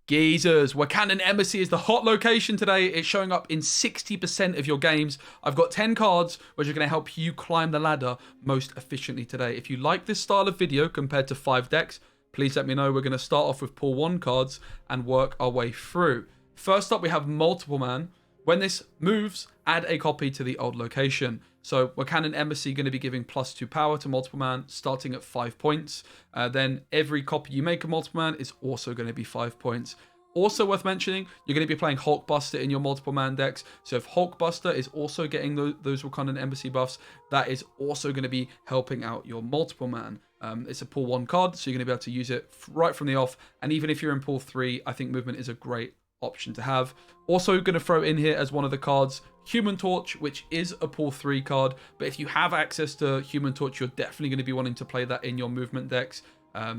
Geezers, Wakandan Embassy is the hot location today. It's showing up in 60% of your games. I've got 10 cards which are going to help you climb the ladder most efficiently today. If you like this style of video compared to 5 decks, please let me know. We're going to start off with pool 1 cards and work our way through. First up, we have Multiple Man. When this moves, add a copy to the old location. So Wakandan Embassy going to be giving +2 power to Multiple Man, starting at 5 points. Then every copy you make of Multiple Man is also going to be 5 points. Also worth mentioning, you're going to be playing Hulkbuster in your Multiple Man decks. So if Hulkbuster is also getting those Wakandan Embassy buffs, that is also going to be helping out your Multiple Man. It's a pool 1 card, so you're going to be able to use it right from the off. And even if you're in pool 3, I think movement is a great option to have. Also going to throw in here as one of the cards, Human Torch, which is a pool 3 card, but if you have access to Human Torch, you're definitely going to be wanting to play that in your movement decks,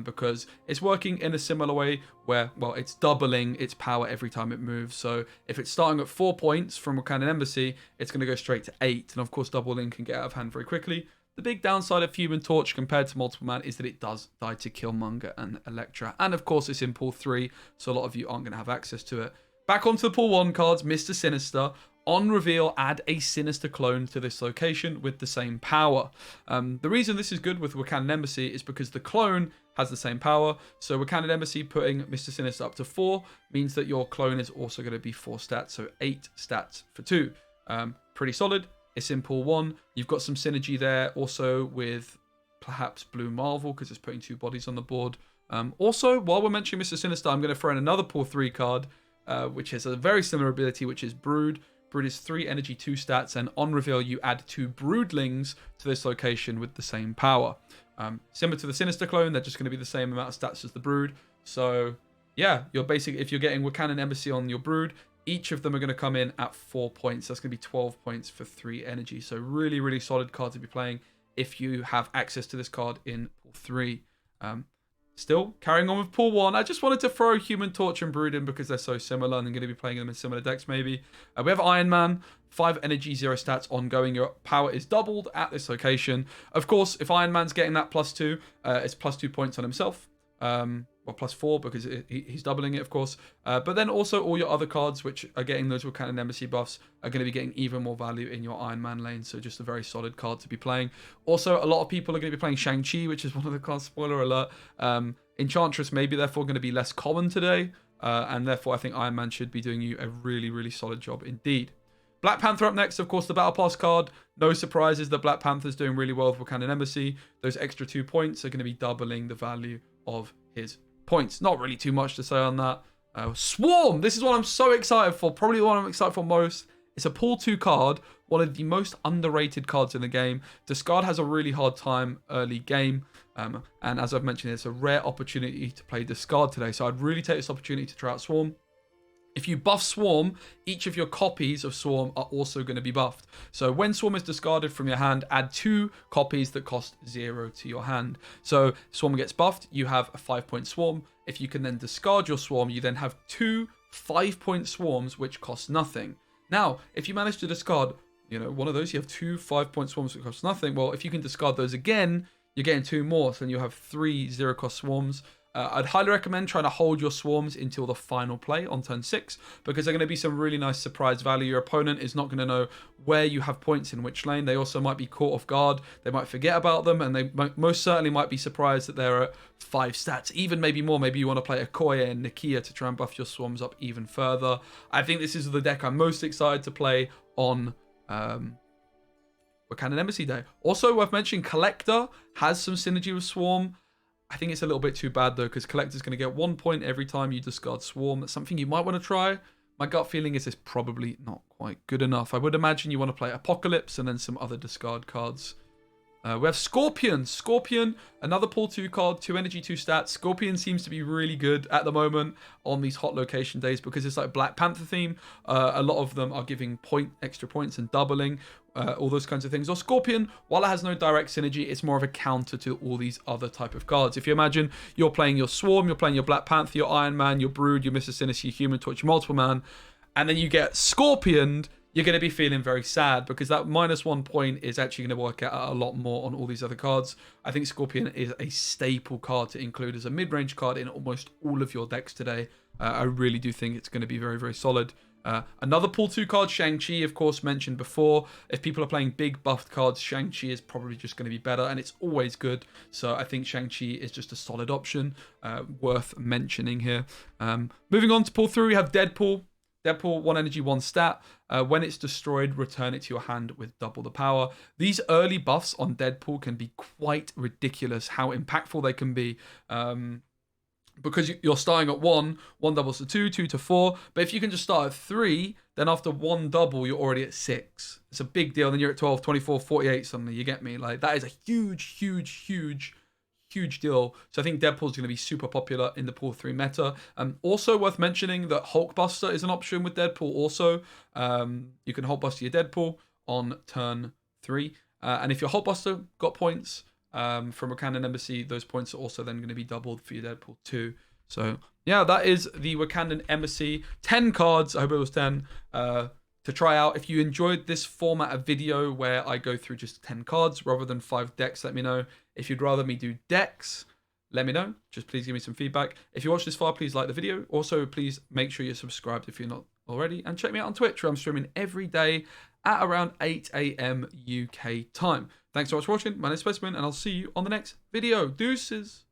because it's working in a similar way where, well, it's doubling its power every time it moves. So if it's starting at 4 points from Wakandan Embassy, it's going to go straight to 8, and of course doubling can get out of hand very quickly. The big downside of Human Torch compared to Multiple Man is that it does die to Killmonger and Elektra. And of course it's in pool 3, so a lot of you aren't going to have access to it. Back onto the pool 1 cards, Mr. Sinister. On reveal, add a Sinister clone to this location with the same power. The reason this is good with Wakandan Embassy is because the clone has the same power. So Wakandan Embassy putting Mr. Sinister up to 4 means that your clone is also going to be 4 stats, so 8 stats for 2. Pretty solid. It's in pool 1. You've got some synergy there also with perhaps Blue Marvel because it's putting 2 bodies on the board. Also, while we're mentioning Mr. Sinister, I'm going to throw in another pool 3 card, which has a very similar ability, which is Brood. Brood is 3 energy, 2 stats, and on reveal, you add 2 Broodlings to this location with the same power. Similar to the Sinister clone, they're just going to be the same amount of stats as the Brood. So, yeah, you're basically, if you're getting Wakandan Embassy on your Brood, each of them are going to come in at 4 points. That's going to be 12 points for 3 energy. So really, really solid card to be playing if you have access to this card in pool 3. Still, carrying on with pool 1, I just wanted to throw Human Torch and Brood in because they're so similar and I'm going to be playing them in similar decks maybe. We have Iron Man, 5 energy, 0 stats, ongoing. Your power is doubled at this location. Of course, if Iron Man's getting that +2, it's +2 points on himself. Well, +4 because he's doubling it, of course. But then also all your other cards, which are getting those Wakandan Embassy buffs, are going to be getting even more value in your Iron Man lane. So just a very solid card to be playing. Also, a lot of people are going to be playing Shang-Chi, which is one of the cards, spoiler alert. Enchantress maybe therefore going to be less common today. And therefore, I think Iron Man should be doing you a really, really solid job indeed. Black Panther up next, of course, the Battle Pass card. No surprises that Black Panther's doing really well with Wakandan Embassy. Those extra 2 points are going to be doubling the value of his points. Not really too much to say on that. Swarm! This is what I'm so excited for. Probably the one I'm excited for most. It's a pool 2 card. One of the most underrated cards in the game. Discard has a really hard time early game. And as I've mentioned, it's a rare opportunity to play Discard today. So I'd really take this opportunity to try out Swarm. If you buff Swarm, each of your copies of Swarm are also going to be buffed. So when Swarm is discarded from your hand, add 2 copies that cost 0 to your hand. So Swarm gets buffed, you have a 5-point Swarm. If you can then discard your Swarm, you then have 2 5-point Swarms which cost nothing. Now, if you manage to discard, one of those, you have 2 5-point Swarms that cost nothing. Well, if you can discard those again, you're getting 2 more. So then you have 3 0-cost Swarms. I'd highly recommend trying to hold your Swarms until the final play on turn 6 because they're going to be some really nice surprise value. Your opponent is not going to know where you have points in which lane. They also might be caught off guard. They might forget about them and they most certainly might be surprised that they're at 5 stats, even maybe more. Maybe you want to play Okoye and Nakia to try and buff your Swarms up even further. I think this is the deck I'm most excited to play on Wakandan Embassy Day. Also worth mentioning, Collector has some synergy with Swarm. I think it's a little bit too bad though because Collector's going to get 1 point every time you discard Swarm. That's something you might want to try. My gut feeling is it's probably not quite good enough. I would imagine you want to play Apocalypse and then some other discard cards. We have Scorpion. Scorpion, another pool 2 card, 2 energy, 2 stats. Scorpion seems to be really good at the moment on these hot location days because it's like Black Panther theme. A lot of them are giving extra points and doubling, all those kinds of things. Or Scorpion, while it has no direct synergy, it's more of a counter to all these other type of cards. If you imagine you're playing your Swarm, you're playing your Black Panther, your Iron Man, your Brood, your Mr. Sinister, your Human Torch, your Multiple Man, and then you get Scorpioned, you're going to be feeling very sad because that -1 point is actually going to work out a lot more on all these other cards. I think Scorpion is a staple card to include as a mid-range card in almost all of your decks today. I really do think it's going to be very, very solid. Another pool 2 card, Shang-Chi, of course, mentioned before. If people are playing big buffed cards, Shang-Chi is probably just going to be better, and it's always good. So I think Shang-Chi is just a solid option, worth mentioning here. Moving on to pool 3, we have Deadpool. Deadpool, 1 energy, 1 stat. When it's destroyed, return it to your hand with double the power. These early buffs on Deadpool can be quite ridiculous, how impactful they can be. Because you're starting at 1 doubles to 2, 2 to 4. But if you can just start at 3, then after 1 double, you're already at 6. It's a big deal. Then you're at 12, 24, 48 suddenly. You get me? Like, that is a huge deal. So I think Deadpool's going to be super popular in the pool 3 meta. Also worth mentioning that Hulkbuster is an option with Deadpool also. You can Hulkbuster your Deadpool on turn 3. And if your Hulkbuster got points from Wakandan Embassy, those points are also then going to be doubled for your Deadpool too. So yeah, that is the Wakandan Embassy. 10 cards, I hope it was 10, to try out. If you enjoyed this format of video where I go through just 10 cards rather than 5 decks, let me know. If you'd rather me do decks, let me know. Just please give me some feedback. If you watched this far, please like the video. Also, please make sure you're subscribed if you're not already. And check me out on Twitch, where I'm streaming every day at around 8 AM UK time. Thanks so much for watching. My name is Specimen, and I'll see you on the next video. Deuces.